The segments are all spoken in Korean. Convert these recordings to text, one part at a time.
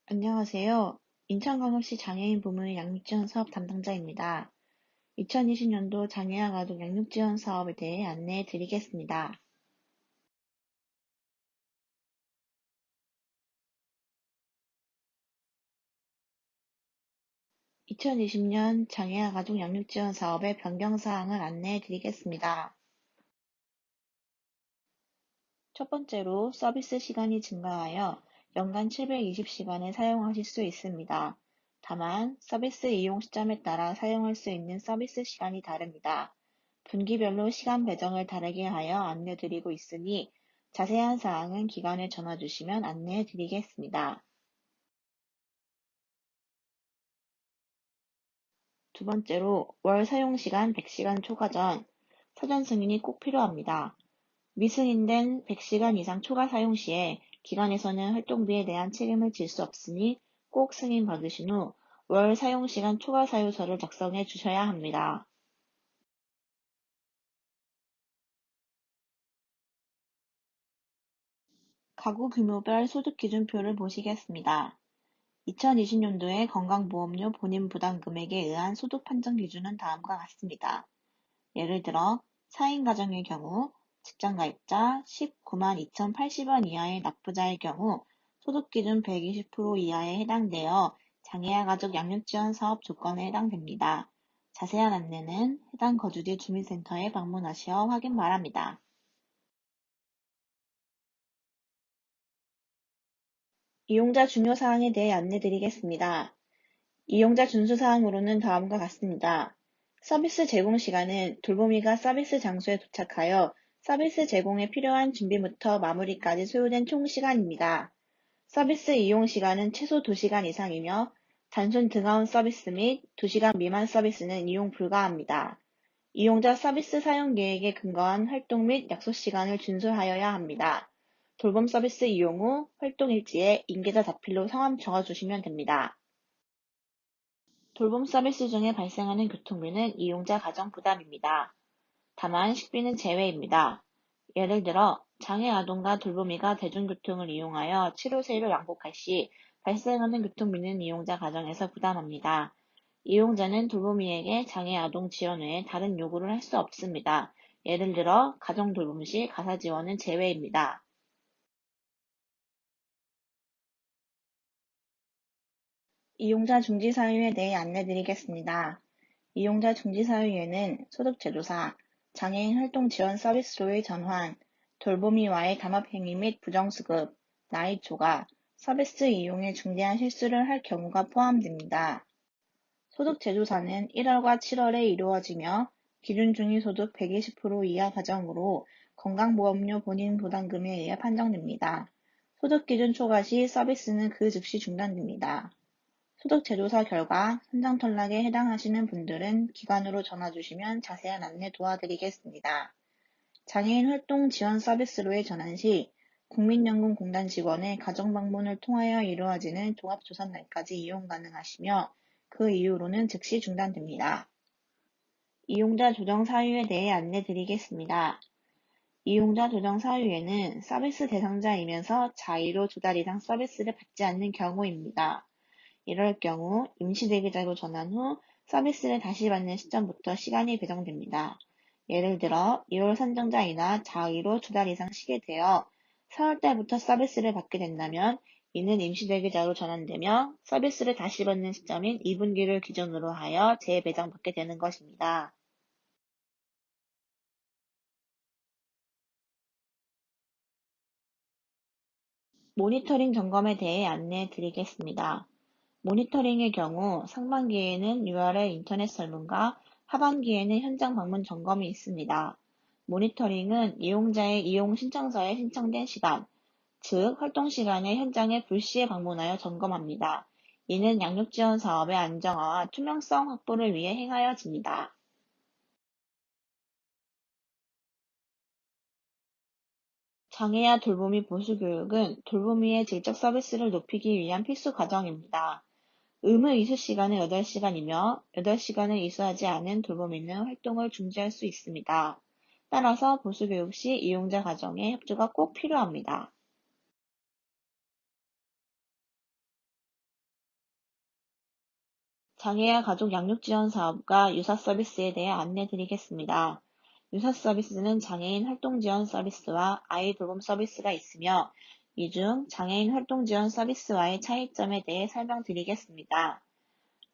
안녕하세요. 인천광역시 장애인 부문 양육지원 사업 담당자입니다. 2020년도 장애아 가족 양육지원 사업에 대해 안내해 드리겠습니다. 2020년 장애아 가족 양육지원 사업의 변경사항을 안내해 드리겠습니다. 첫 번째로 서비스 시간이 증가하여 연간 720시간을 사용하실 수 있습니다. 다만 서비스 이용 시점에 따라 사용할 수 있는 서비스 시간이 다릅니다. 분기별로 시간 배정을 다르게 하여 안내드리고 있으니 자세한 사항은 기관에 전화 주시면 안내해 드리겠습니다. 두 번째로 월 사용시간 100시간 초과 전 사전 승인이 꼭 필요합니다. 미승인된 100시간 이상 초과 사용 시에 기관에서는 활동비에 대한 책임을 질 수 없으니 꼭 승인 받으신 후 월 사용시간 초과 사유서를 작성해 주셔야 합니다. 가구 규모별 소득기준표를 보시겠습니다. 2020년도에 건강보험료 본인 부담 금액에 의한 소득 판정 기준은 다음과 같습니다. 예를 들어 4인 가정의 경우 직장가입자 19만 2,080원 이하의 납부자의 경우 소득기준 120% 이하에 해당되어 장애아 가족 양육지원 사업 조건에 해당됩니다. 자세한 안내는 해당 거주지 주민센터에 방문하시어 확인 바랍니다. 이용자 중요사항에 대해 안내드리겠습니다. 이용자 준수사항으로는 다음과 같습니다. 서비스 제공 시간은 돌보미가 서비스 장소에 도착하여 서비스 제공에 필요한 준비부터 마무리까지 소요된 총 시간입니다. 서비스 이용 시간은 최소 2시간 이상이며 단순 등하원 서비스 및 2시간 미만 서비스는 이용 불가합니다. 이용자 서비스 사용 계획에 근거한 활동 및 약속 시간을 준수하여야 합니다. 돌봄 서비스 이용 후 활동 일지에 임계자 자필로 성함 적어주시면 됩니다. 돌봄 서비스 중에 발생하는 교통비는 이용자 가정 부담입니다. 다만 식비는 제외입니다. 예를 들어 장애 아동과 돌보미가 대중교통을 이용하여 치료세를 왕복할 시 발생하는 교통비는 이용자 가정에서 부담합니다. 이용자는 돌보미에게 장애 아동 지원 외에 다른 요구를 할 수 없습니다. 예를 들어 가정 돌봄 시 가사 지원은 제외입니다. 이용자 중지 사유에 대해 안내드리겠습니다. 이용자 중지 사유에는 소득제조사, 장애인 활동 지원 서비스로의 전환, 돌보미와의 담합행위 및 부정수급, 나이 초과, 서비스 이용에 중대한 실수를 할 경우가 포함됩니다. 소득제조사는 1월과 7월에 이루어지며 기준 중위소득 120% 이하 가정으로 건강보험료 본인 부담금에 의해 판정됩니다. 소득기준 초과 시 서비스는 그 즉시 중단됩니다. 소득 재조사 결과 현장 탈락에 해당하시는 분들은 기관으로 전화 주시면 자세한 안내 도와드리겠습니다. 장애인 활동 지원 서비스로의 전환 시 국민연금공단 직원의 가정방문을 통하여 이루어지는 종합조사 날까지 이용 가능하시며 그 이후로는 즉시 중단됩니다. 이용자 조정 사유에 대해 안내 드리겠습니다. 이용자 조정 사유에는 서비스 대상자이면서 자의로 2달 이상 서비스를 받지 않는 경우입니다. 이럴 경우 임시대기자로 전환 후 서비스를 다시 받는 시점부터 시간이 배정됩니다. 예를 들어 2월 선정자이나 자의로 2달 이상 쉬게 되어 4월달부터 서비스를 받게 된다면 이는 임시대기자로 전환되며 서비스를 다시 받는 시점인 2분기를 기준으로 하여 재배정받게 되는 것입니다. 모니터링 점검에 대해 안내해 드리겠습니다. 모니터링의 경우 상반기에는 URL 인터넷 설문과 하반기에는 현장 방문 점검이 있습니다. 모니터링은 이용자의 이용 신청서에 신청된 시간, 즉 활동 시간에 현장에 불시에 방문하여 점검합니다. 이는 양육지원 사업의 안정화와 투명성 확보를 위해 행하여집니다. 장애아 돌보미 보수교육은 돌보미의 질적 서비스를 높이기 위한 필수 과정입니다. 의무 이수 시간은 8시간이며 8시간을 이수하지 않은 돌보미는 활동을 중지할 수 있습니다. 따라서 보수교육 시 이용자 가정의 협조가 꼭 필요합니다. 장애아 가족 양육 지원 사업과 유사 서비스에 대해 안내 드리겠습니다. 유사 서비스는 장애인 활동 지원 서비스와 아이 돌봄 서비스가 있으며 이 중 장애인 활동 지원 서비스와의 차이점에 대해 설명드리겠습니다.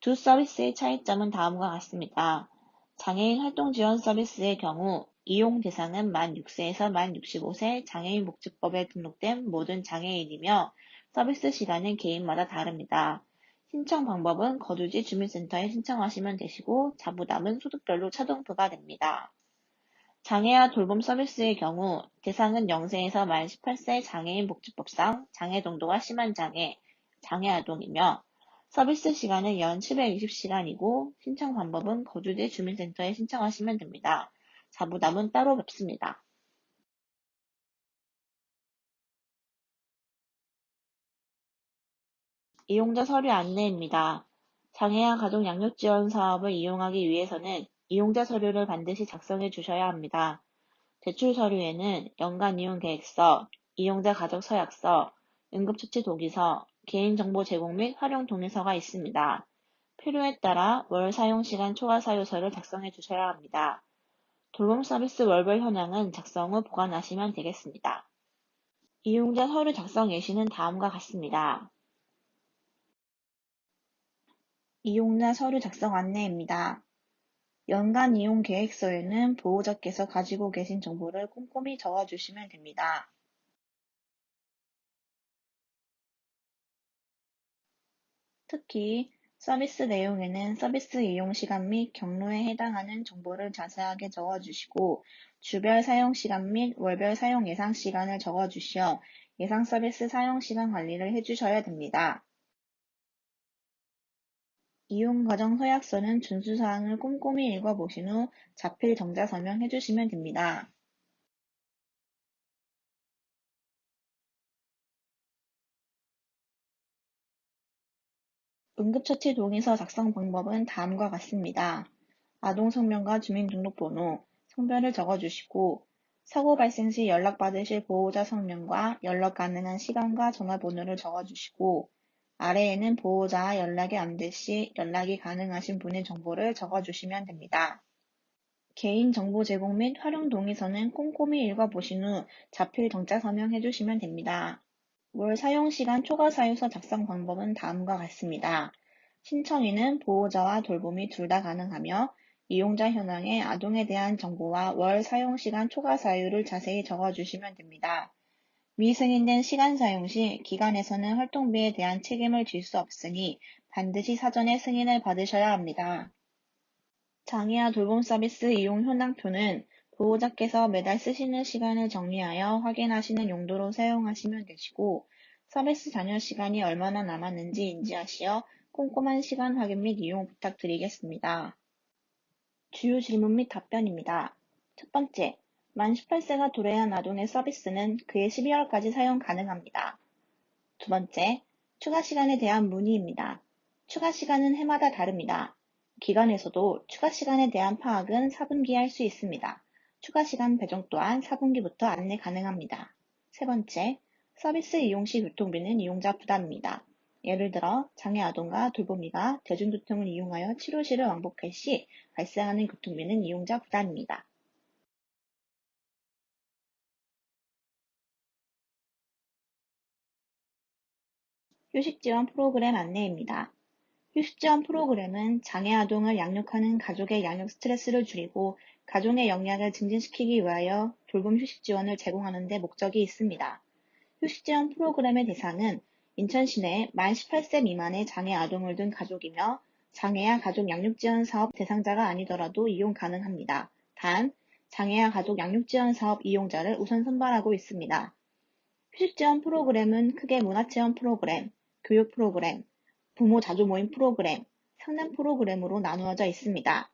두 서비스의 차이점은 다음과 같습니다. 장애인 활동 지원 서비스의 경우 이용 대상은 만 6세에서 만 65세 장애인복지법에 등록된 모든 장애인이며 서비스 시간은 개인마다 다릅니다. 신청 방법은 거주지 주민센터에 신청하시면 되시고 자부담은 소득별로 차등부가 됩니다. 장애아 돌봄 서비스의 경우 대상은 0세에서 만 18세 장애인복지법상 장애 정도가 심한 장애아동이며 서비스 시간은 연 720시간이고 신청 방법은 거주지 주민센터에 신청하시면 됩니다. 자부담은 따로 뵙습니다. 이용자 서류 안내입니다. 장애아 가족 양육 지원 사업을 이용하기 위해서는 이용자 서류를 반드시 작성해 주셔야 합니다. 제출 서류에는 연간 이용 계획서, 이용자 가족 서약서, 응급처치 동의서, 개인정보 제공 및 활용 동의서가 있습니다. 필요에 따라 월 사용 시간 초과 사유서를 작성해 주셔야 합니다. 돌봄 서비스 월별 현황은 작성 후 보관하시면 되겠습니다. 이용자 서류 작성 예시는 다음과 같습니다. 이용자 서류 작성 안내입니다. 연간 이용 계획서에는 보호자께서 가지고 계신 정보를 꼼꼼히 적어주시면 됩니다. 특히 서비스 내용에는 서비스 이용 시간 및 경로에 해당하는 정보를 자세하게 적어주시고 주별 사용 시간 및 월별 사용 예상 시간을 적어주시어 예상 서비스 사용 시간 관리를 해주셔야 됩니다. 이용 과정 서약서는 준수사항을 꼼꼼히 읽어보신 후 자필 정자 설명해주시면 됩니다. 응급처치 동의서 작성 방법은 다음과 같습니다. 아동 성명과 주민등록번호, 성별을 적어주시고 사고 발생 시 연락받으실 보호자 성명과 연락 가능한 시간과 전화번호를 적어주시고 아래에는 보호자와 연락이 안 될 시 연락이 가능하신 분의 정보를 적어주시면 됩니다. 개인정보 제공 및 활용 동의서는 꼼꼼히 읽어보신 후 자필 정자 서명해 주시면 됩니다. 월 사용시간 초과 사유서 작성 방법은 다음과 같습니다. 신청인은 보호자와 돌봄이 둘 다 가능하며 이용자 현황에 아동에 대한 정보와 월 사용시간 초과 사유를 자세히 적어주시면 됩니다. 미승인된 시간 사용 시 기관에서는 활동비에 대한 책임을 질 수 없으니 반드시 사전에 승인을 받으셔야 합니다. 장애아 돌봄 서비스 이용 현황표는 보호자께서 매달 쓰시는 시간을 정리하여 확인하시는 용도로 사용하시면 되시고 서비스 잔여 시간이 얼마나 남았는지 인지하시어 꼼꼼한 시간 확인 및 이용 부탁드리겠습니다. 주요 질문 및 답변입니다. 첫 번째, 만 18세가 도래한 아동의 서비스는 그해 12월까지 사용 가능합니다. 두 번째, 추가 시간에 대한 문의입니다. 추가 시간은 해마다 다릅니다. 기관에서도 추가 시간에 대한 파악은 4분기에 할 수 있습니다. 추가 시간 배정 또한 4분기부터 안내 가능합니다. 세 번째, 서비스 이용 시 교통비는 이용자 부담입니다. 예를 들어 장애 아동과 돌보미가 대중교통을 이용하여 치료실을 왕복할 시 발생하는 교통비는 이용자 부담입니다. 휴식 지원 프로그램 안내입니다. 휴식 지원 프로그램은 장애 아동을 양육하는 가족의 양육 스트레스를 줄이고 가족의 영향을 증진시키기 위하여 돌봄 휴식 지원을 제공하는 데 목적이 있습니다. 휴식 지원 프로그램의 대상은 인천 시내 만 18세 미만의 장애 아동을 둔 가족이며 장애아 가족 양육 지원 사업 대상자가 아니더라도 이용 가능합니다. 단, 장애아 가족 양육 지원 사업 이용자를 우선 선발하고 있습니다. 휴식 지원 프로그램은 크게 문화체험 프로그램, 교육 프로그램, 부모 자조 모임 프로그램, 상담 프로그램으로 나누어져 있습니다.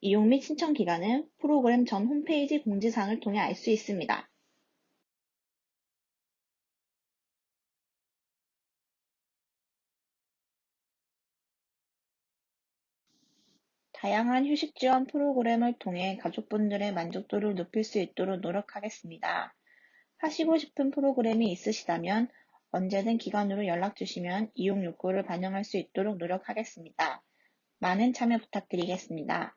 이용 및 신청 기간은 프로그램 전 홈페이지 공지사항을 통해 알 수 있습니다. 다양한 휴식 지원 프로그램을 통해 가족분들의 만족도를 높일 수 있도록 노력하겠습니다. 하시고 싶은 프로그램이 있으시다면 언제든 기관으로 연락 주시면 이용 욕구를 반영할 수 있도록 노력하겠습니다. 많은 참여 부탁드리겠습니다.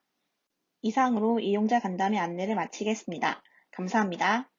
이상으로 이용자 간담회 안내를 마치겠습니다. 감사합니다.